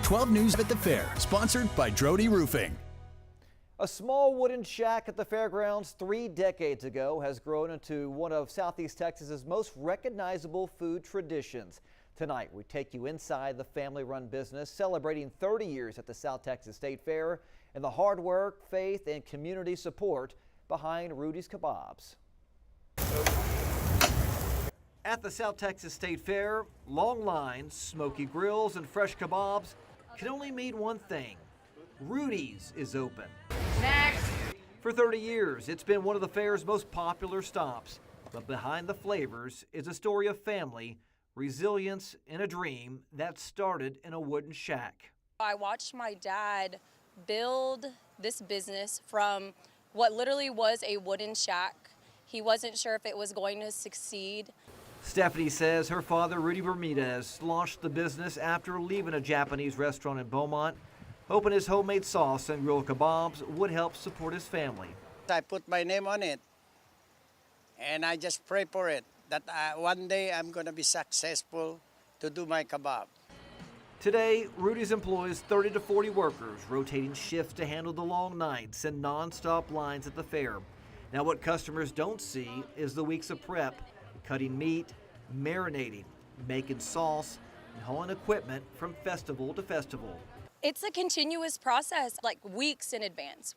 12 News at the Fair, sponsored by Rudy Roofing. A small wooden shack at the fairgrounds 3 decades ago has grown into one of Southeast Texas's most recognizable food traditions. Tonight, we take you inside the family-run business, celebrating 30 years at the South Texas State Fair and the hard work, faith, and community support behind Rudy's Kabobs. At the South Texas State Fair, long lines, smoky grills, and fresh kebabs can only mean one thing: Rudy's is open. Next. For 30 years, it's been one of the fair's most popular stops. But behind the flavors is a story of family, resilience, and a dream that started in a wooden shack. I watched my dad build this business from what literally was a wooden shack. He wasn't sure if it was going to succeed. Stephanie says her father, Rudy Bermudez, launched the business after leaving a Japanese restaurant in Beaumont, hoping his homemade sauce and grilled kebabs would help support his family. I put my name on it, and I just pray for it, that one day I'm going to be successful to do my kebab. Today, Rudy's employs 30 to 40 workers, rotating shifts to handle the long nights and non-stop lines at the fair. Now, what customers don't see is the weeks of prep, cutting meat, marinating, making sauce, and hauling equipment from festival to festival. It's a continuous process, like weeks in advance.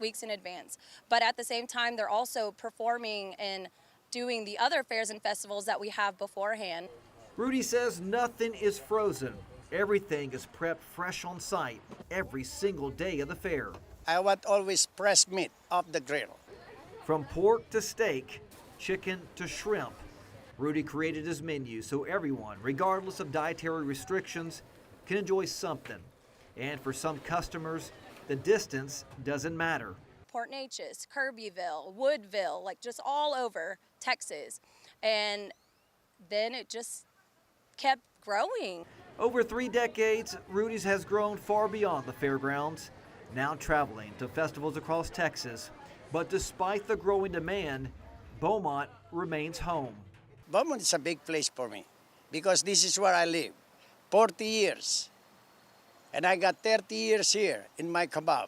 But at the same time, they're also performing and doing the other fairs and festivals that we have beforehand. Rudy says nothing is frozen. Everything is prepped fresh on site every single day of the fair. I want always fresh meat off the grill. From pork to steak, chicken to shrimp, Rudy created his menu so everyone, regardless of dietary restrictions, can enjoy something. And for some customers, the distance doesn't matter. Port Neches, Kirbyville, Woodville, like just all over Texas. And then it just kept growing. Over 3 decades, Rudy's has grown far beyond the fairgrounds, now traveling to festivals across Texas. But despite the growing demand, Beaumont remains home. Beaumont is a big place for me because this is where I live, 40 years. And I got 30 years here in my kebab.